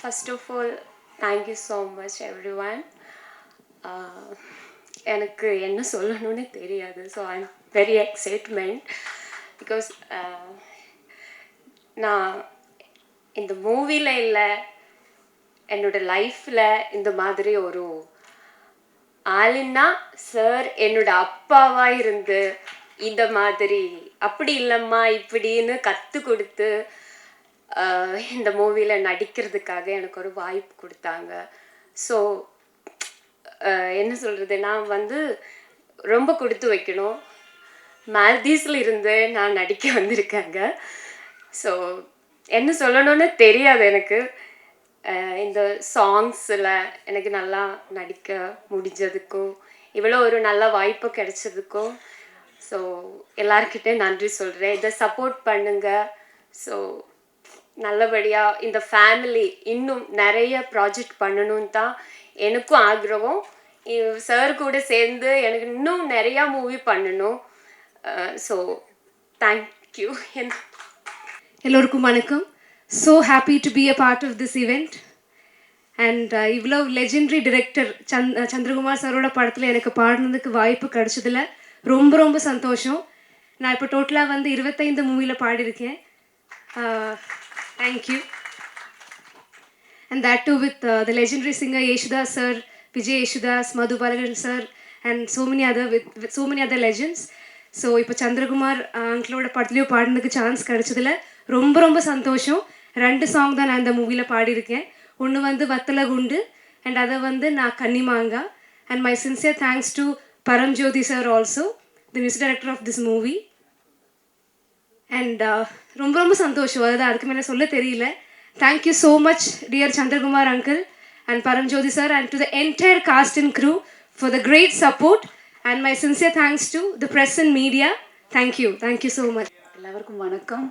First of all, thank you so much everyone. எனக்கு என்ன சொல்லணும்னு தெரியாது. So I'm very excitement because நான் இந்த மூவியில் இல்லை, என்னோடய லைஃப்பில் இந்த மாதிரி ஒரு ஆளுன்னா சார் என்னோட அப்பாவாக இருந்து இந்த மாதிரி அப்படி இல்லைம்மா இப்படின்னு கற்றுக் கொடுத்து இந்த மூவியில் நடிக்கிறதுக்காக எனக்கு ஒரு வாய்ப்பு கொடுத்தாங்க. ஸோ என்ன சொல்கிறது, நான் வந்து ரொம்ப கொடுத்து வைக்கணும். மால்தீவ்ஸில் இருந்து நான் நடிக்க வந்திருக்கேங்க. ஸோ என்ன சொல்லணும்னு தெரியாது எனக்கு. இந்த சாங்ஸில் எனக்கு நல்லா நடிக்க முடிஞ்சதுக்கும் இவ்வளோ ஒரு நல்ல வாய்ப்பு கிடைச்சதுக்கும் ஸோ எல்லாருக்கிட்டே நன்றி சொல்கிறேன். இதை சப்போர்ட் பண்ணுங்கள். ஸோ நல்லபடியாக இந்த ஃபேமிலி இன்னும் நிறைய ப்ராஜெக்ட் பண்ணணுன்னு தான் எனக்கும் ஆக்ரகம். சார் கூட சேர்ந்து எனக்கு இன்னும் நிறையா மூவி பண்ணணும். So thank you. எல்லோருக்கும் வணக்கம். So happy to be a part of this event. And இவ்வளோ லெஜெண்டரி டிரெக்டர் சந்திரகுமார் சாரோட படத்தில் எனக்கு பாடினதுக்கு வாய்ப்பு கிடைச்சதில் ரொம்ப ரொம்ப சந்தோஷம். நான் இப்போ டோட்டலாக வந்து 25 மூவியில் பாடியிருக்கேன். Thank you. And that too with the legendary singer Yesudas sir, Vijay Yesudas, Madhu Balakan sir and so many other legends. So இப்போ சந்திரகுமார் அங்கிளோட படத்துலையும் பாடினதுக்கு சான்ஸ் கிடைச்சதில் ரொம்ப ரொம்ப சந்தோஷம். 2 சாங் தான் நான் இந்த மூவியில் பாடியிருக்கேன். ஒன்று வந்து வத்தல குண்டு அண்ட் அதை வந்து நான் கன்னிமாங்கா. And my sincere thanks to Paramjothi sir also, the music director of this movie. And ரொம்ப ரொம்ப சந்தோஷம். அதுதான், அதுக்கு மேலே சொல்ல தெரியல. Thank you so much dear Chandrakumar uncle and Paramjothi sir and to the entire cast and crew for the great support. And my sincere thanks to the press and media. Thank you so much. எல்லாருக்கும் வணக்கம்.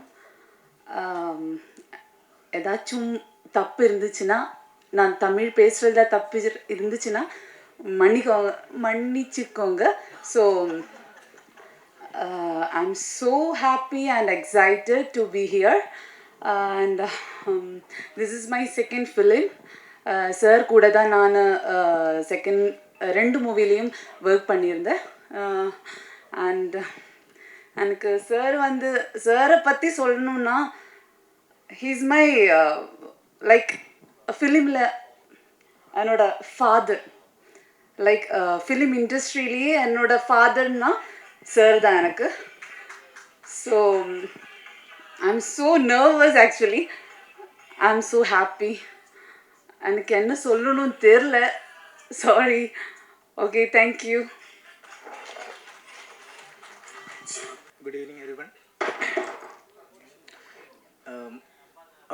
ஏதாச்சும் தப்பு இருந்துச்சுன்னா, நான் தமிழ் பேசுகிறதுல தப்பு இருந்துச்சுன்னா மன்னிச்சுக்கோங்க. So I'm so happy and excited to be here. And this is my second film. Sir கூட தான் நான் செகண்ட் 2 மூவிலையும் ஒர்க் பண்ணியிருந்தேன். அண்ட் எனக்கு சாரை பற்றி சொல்லணுன்னா, ஹீஸ் மை லைக் ஃபிலிமில் என்னோட ஃபாதர். லைக் ஃபிலிம் இண்டஸ்ட்ரியிலேயே என்னோட ஃபாதர்னா சார் தான் எனக்கு. So I'm so nervous actually. I'm so happy. எனக்கு என்ன சொல்லணும்னு தெரில. Sorry. Okay, thank you. Good evening everyone.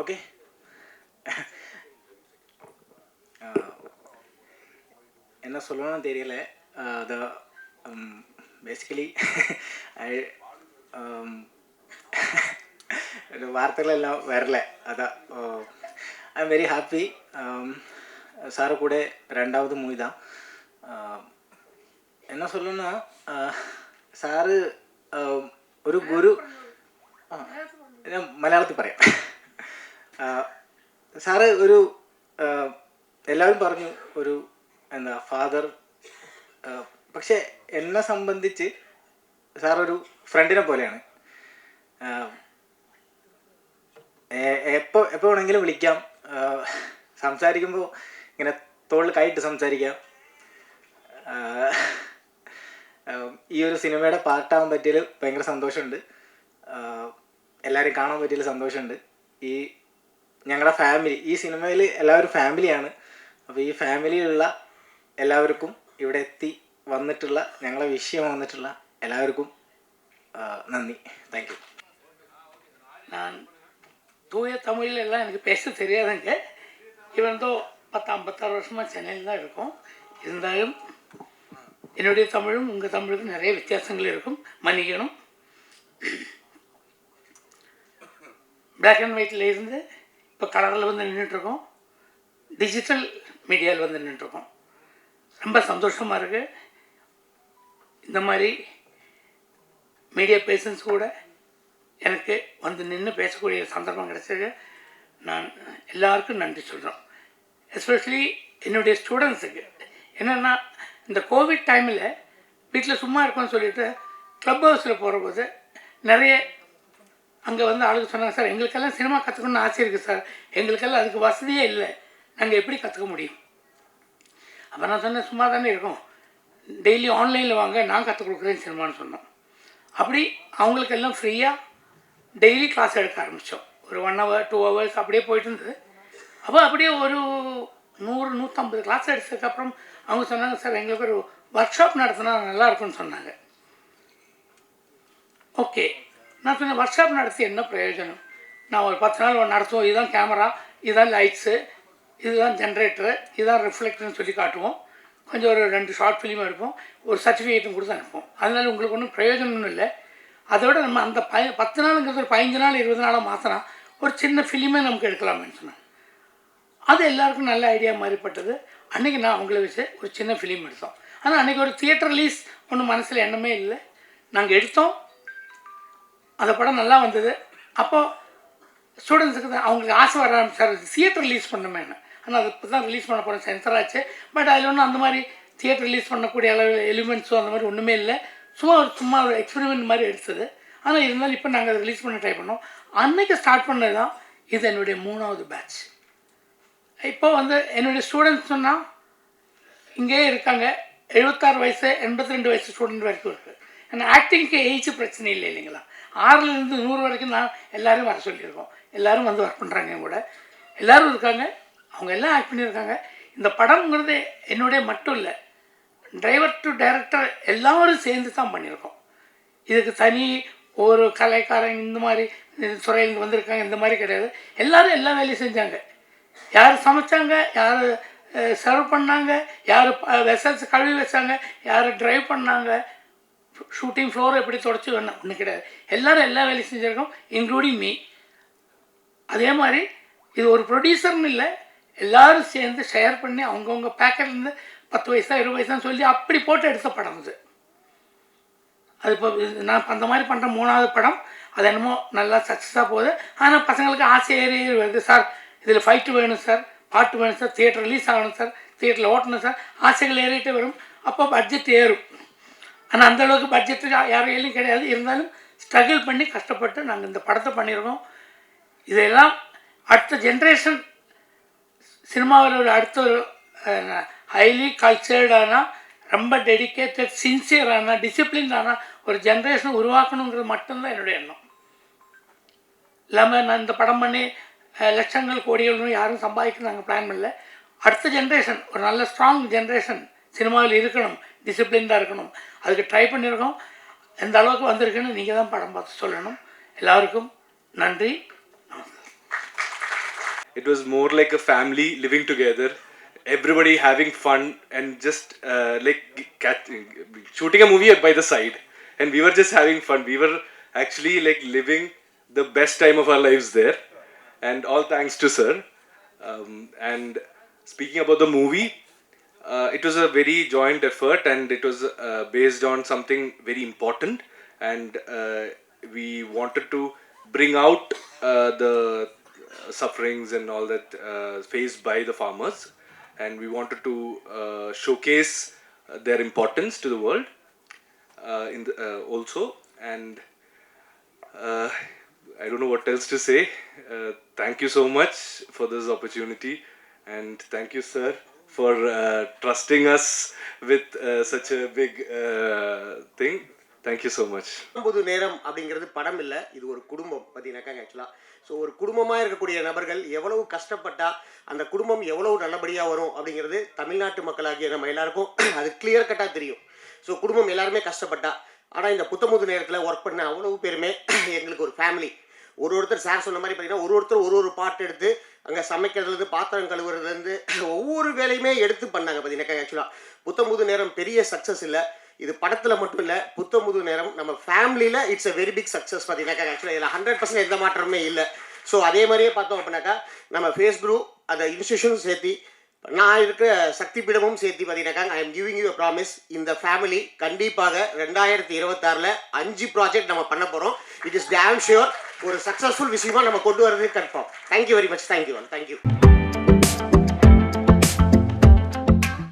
Okay. என்ன சொல்லணும்னு தெரியல. பேசிக்கலி வார்த்தைகள் எல்லாம் வரல. அதான் I am very happy. Sir கூட 2வது மூவி தான். என்ன சொல்லணும்னா, സാറ് ഒരു ഗുരു, ഞാൻ മലയാളത്തിൽ പറയാം. സാറ് ഒരു എല്ലാവരും പറഞ്ഞു ഒരു എന്താ ഫാദർ, പക്ഷേ എന്നെ സംബന്ധിച്ച് സാറൊരു ഫ്രണ്ടിനെ പോലെയാണ്. എപ്പോൾ വേണമെങ്കിലും വിളിക്കാം, സംസാരിക്കുമ്പോൾ ഇങ്ങനെ തോളിൽ കൈയിട്ട് സംസാരിക്കാം. ഈ ഒരു സിനിമയുടെ പാർട്ടാവാൻ പറ്റിയതിൽ ഭയങ്കര സന്തോഷമുണ്ട്. എല്ലാവരും കാണാൻ പറ്റിയതിൽ സന്തോഷമുണ്ട്. ഈ ഞങ്ങളുടെ ഫാമിലി, ഈ സിനിമയിൽ എല്ലാവരും ഫാമിലിയാണ്. അപ്പോൾ ഈ ഫാമിലിയിലുള്ള എല്ലാവർക്കും ഇവിടെ എത്തി വന്നിട്ടുള്ള ഞങ്ങളെ വിഷയം വന്നിട്ടുള്ള எல்லாருக்கும் நன்றி. தேங்க்யூ. நான் தூய தமிழில் எல்லாம் எனக்கு பேச தெரியாதுங்க. இவன்தோ 56 வருஷமாக சென்னையில் தான் இருக்கும். இருந்தாலும் என்னுடைய தமிழும் உங்கள் தமிழுக்கும் நிறைய வித்தியாசங்கள் இருக்கும், மன்னிக்கணும். பிளாக் அண்ட் ஒயிட்டில் இருந்து இப்போ கலரில் வந்து நின்றுட்டுருக்கோம், டிஜிட்டல் மீடியாவில் வந்து நின்றுட்டுருக்கோம். ரொம்ப சந்தோஷமாக இருக்குது. இந்த மாதிரி மீடியா பேர்சன்ஸ் கூட எனக்கு வந்து நின்று பேசக்கூடிய சந்தர்ப்பம் கிடைச்சது. நான் எல்லாருக்கும் நன்றி சொல்கிறோம். எஸ்பெஷலி என்னுடைய ஸ்டூடெண்ட்ஸுக்கு. என்னென்னா இந்த கோவிட் டைமில் வீட்டில் சும்மா இருக்கோன்னு சொல்லிட்டு க்ளப் ஹவுஸில் போகிறபோது நிறைய அங்கே வந்து ஆளுக்கு சொன்னாங்க, சார் எங்களுக்கெல்லாம் சினிமா கற்றுக்கணும்னு ஆசை இருக்குது சார், எங்களுக்கெல்லாம் அதுக்கு வசதியே இல்லை, நாங்கள் எப்படி கற்றுக்க முடியும்? அப்போ நான் சொன்னேன், சும்மா தானே இருக்கோம், டெய்லி ஆன்லைனில் வாங்க, நான் கற்றுக் கொடுக்குறேன் சினிமான்னு சொன்னோம். அப்படி அவங்களுக்கெல்லாம் ஃப்ரீயாக டெய்லி கிளாஸ் எடுக்க ஆரம்பித்தோம். ஒரு 1 hour 2 hours அப்படியே போயிட்டு இருந்தது. அப்போ அப்படியே ஒரு 100-150 கிளாஸ் எடுத்ததுக்கப்புறம் அவங்க சொன்னாங்க, சார் எங்களுக்கு ஒரு ஒர்க் ஷாப் நடத்தினா நல்லாயிருக்குன்னு சொன்னாங்க. ஓகே, நான் சொன்னேன், ஒர்க் ஷாப் நடத்தி என்ன பிரயோஜனம்? நான் ஒரு 10 நாள் நடத்துவோம், இதுதான் கேமரா, இதுதான் லைட்ஸு, இதுதான் ஜென்ரேட்டரு, இதுதான் ரிஃப்ளெக்டர்னு சொல்லி காட்டுவோம், கொஞ்சம் ஒரு 2 ஷார்ட் ஃபிலிம் எடுப்போம், ஒரு சர்டிஃபிகேட்டும் கொடுத்து அனுப்போம். அதனால உங்களுக்கு ஒன்றும் பிரயோஜனம்னு இல்லை. அதோட நம்ம அந்த 10 நாளுங்கிறது ஒரு 15 நாள் 20 நாளாக மாற்றினா ஒரு சின்ன ஃபிலிமே நமக்கு எடுக்கலாமேன்னு சொன்னாங்க. அது எல்லாருக்கும் நல்ல ஐடியா மாதிரிப்பட்டது. அன்றைக்கி நான் அவங்கள வச்சு ஒரு சின்ன ஃபிலிம் எடுத்தோம். ஆனால் அன்றைக்கி ஒரு தியேட்டர் ரிலீஸ் ஒன்றும் மனசில் எண்ணமே இல்லை. நாங்கள் எடுத்தோம், அந்த படம் நல்லா வந்தது. அப்போது ஸ்டூடெண்ட்ஸுக்கு தான் அவங்களுக்கு ஆசை வர ஆரம்பிச்சார், தியேட்டர் ரிலீஸ் பண்ணுமேன்னு. ஆனால் அது இப்போ தான் ரிலீஸ் பண்ண போகிறோம், சென்சர் ஆச்சு. பட் அதில் ஒன்றும் அந்த மாதிரி தியேட்டர் ரிலீஸ் பண்ணக்கூடிய அளவு எலிமெண்ட்ஸோ அந்த மாதிரி ஒன்றுமே இல்லை. சும்மா ஒரு எக்ஸ்பெரிமெண்ட் மாதிரி எடுத்தது. ஆனால் இருந்தாலும் இப்போ நாங்கள் அதை ரிலீஸ் பண்ண ட்ரை பண்ணோம். அன்றைக்கி ஸ்டார்ட் பண்ணது தான் இது என்னுடைய 3வது பேட்ச். இப்போ வந்து என்னுடைய ஸ்டூடெண்ட்ஸ் சொன்னால் இங்கேயே இருக்காங்க, 76 வயசு 82 வயசு ஸ்டூடெண்ட் வரைக்கும் இருக்குது. ஏன்னா ஆக்டிங்க்கு ஏஜ் பிரச்சனை இல்லை இல்லைங்களா. 6லேருந்து 100 வரைக்கும் நான் எல்லோரும் வர சொல்லியிருக்கோம். எல்லோரும் வந்து ஒர்க் பண்ணுறாங்க, என் கூட எல்லோரும் இருக்காங்க, அவங்க எல்லாம் ஆக்ட் பண்ணியிருக்காங்க. இந்த படம்ங்கிறது என்னுடைய மட்டும் இல்லை, டிரைவர் டு டைரக்டர் எல்லோரும் சேர்ந்து தான் பண்ணியிருக்கோம். இதுக்கு தனி ஒரு கலைக்காரங்க இந்த மாதிரி துறையிலேருந்து வந்திருக்காங்க இந்த மாதிரி கிடையாது. எல்லோரும் எல்லா வேலையும் செஞ்சாங்க. யார் சமைச்சாங்க, யார் சர்வ் பண்ணாங்க, யார் வெசல்ஸ் கழுவி வச்சாங்க, யார் ட்ரைவ் பண்ணாங்க, ஷூட்டிங் ஃப்ளோரை எப்படி தொடச்சி வேணும் ஒன்றும் கிடையாது. எல்லோரும் எல்லா வேலையும் செஞ்சுருக்கோம், இன்க்ளூடிங் மீ. அதே மாதிரி இது ஒரு ப்ரொடியூசர்னு இல்லை, எல்லோரும் சேர்ந்து ஷேர் பண்ணி அவங்கவுங்க பேக்கெட்லேருந்து 10 பைசா 20 பைசான்னு சொல்லி அப்படி போட்டு எடுத்த படம் இது. அது இப்போ நான் அந்த மாதிரி பண்ணுற 3வது படம். அது என்னமோ நல்லா சக்ஸஸாக போகுது. ஆனால் பசங்களுக்கு ஆசை ஏறி வருது, சார் இதில் ஃபைட்டு வேணும் சார், பாட்டு வேணும் சார், தியேட்டர் ரிலீஸ் ஆகணும் சார், தியேட்டரில் ஓட்டணும் சார், ஆசைகள் ஏறிட்டே வரும். அப்போ பட்ஜெட் ஏறும். ஆனால் அந்தளவுக்கு பட்ஜெட்டு யார் கையிலும் கிடையாது. இருந்தாலும் ஸ்ட்ரகிள் பண்ணி கஷ்டப்பட்டு நாங்கள் இந்த படத்தை பண்ணியிருக்கோம். இதெல்லாம் அடுத்த ஜென்ரேஷன் சினிமாவில் ஒரு அடுத்த ஒரு ஹைலி கல்ச்சர்டான, ரொம்ப டெடிக்கேட்டட், சின்சியரான, டிசிப்ளின்டான ஒரு ஜென்ரேஷன் உருவாக்கணுங்கிறது மட்டும்தான் என்னுடைய எண்ணம். இல்லாமல் நான் இந்த படம் பண்ணி லட்சங்கள் கோடிகள் யாரும் சம்பாதிக்கணும் நாங்கள் பிளான் பண்ணல. அடுத்த ஜென்ரேஷன் ஒரு நல்ல ஸ்ட்ராங் ஜென்ரேஷன் சினிமாவில் இருக்கணும், டிசிப்ளின்டாக இருக்கணும், அதுக்கு ட்ரை பண்ணியிருக்கோம். எந்த அளவுக்கு வந்திருக்குன்னு நீங்கள் தான் படம் பார்த்து சொல்லணும். எல்லாருக்கும் நன்றி. It was more like a family living together, everybody having fun and just shooting a movie by the side, and we were just having fun. We were actually like living the best time of our lives there, and all thanks to sir. And speaking about the movie, it was a very joint effort, and it was based on something very important, and we wanted to bring out the sufferings and all that faced by the farmers, and we wanted to showcase their importance to the world also. And I don't know what else to say. Thank you so much for this opportunity, and thank you sir for trusting us with such a big thing. Thank you so much. புது நேரம் அப்படிங்கிறது படம் இல்லை, இது ஒரு குடும்பம் பார்த்தீங்கன்னாக்கா ஆக்சுவலாக. ஸோ ஒரு குடும்பமாக இருக்கக்கூடிய நபர்கள் எவ்வளவு கஷ்டப்பட்டால் அந்த குடும்பம் எவ்வளவு நல்லபடியாக வரும் அப்படிங்கிறது தமிழ்நாட்டு மக்களாகிய நம்ம எல்லாருக்கும் அது கிளியர் கட்டாக தெரியும். ஸோ குடும்பம் எல்லாருமே கஷ்டப்பட்டா. ஆனால் இந்த புத்தமுது நேரத்தில் ஒர்க் பண்ண அவ்வளவு பேருமே எங்களுக்கு ஒரு ஃபேமிலி. ஒருத்தர் சார் சொன்ன மாதிரி பார்த்தீங்கன்னா ஒருத்தர் ஒரு பாட்டு எடுத்து அங்கே சமைக்கிறதுலேருந்து பாத்திரம் கழுவுறதுலேருந்து ஒவ்வொரு வேலையுமே எடுத்து பண்ணாங்க பார்த்தீங்கன்னாக்கா ஆக்சுவலாக. புத்தமுது நேரம் பெரிய சக்ஸஸ் இல்லை, இது படத்தில் மட்டும் இல்லை, புத்தமுது நேரம் நம்ம ஃபேமிலியில் it's a very big success பார்த்தீங்கன்னாக்கா ஆக்சுவலாக. இதில் 100% எந்த மாற்றமே இல்லை. ஸோ அதே மாதிரியே பார்த்தோம் அப்படின்னாக்கா நம்ம ஃபேஸ் குரூப் அந்த இன்ஸ்டியூஷனும் சேர்த்து நான் இருக்கிற சக்தி பீடமும் சேர்த்து பார்த்தீங்கன்னாக்கா I am giving you a promise. இந்த ஃபேமிலி கண்டிப்பாக 2026 5 ப்ராஜெக்ட் நம்ம பண்ண போகிறோம். இட் இஸ் டேம் ஷியோர் ஒரு சக்ஸஸ்ஃபுல் விஷயமா நம்ம கொண்டு வரது confirm. Thank you very much. Thank you.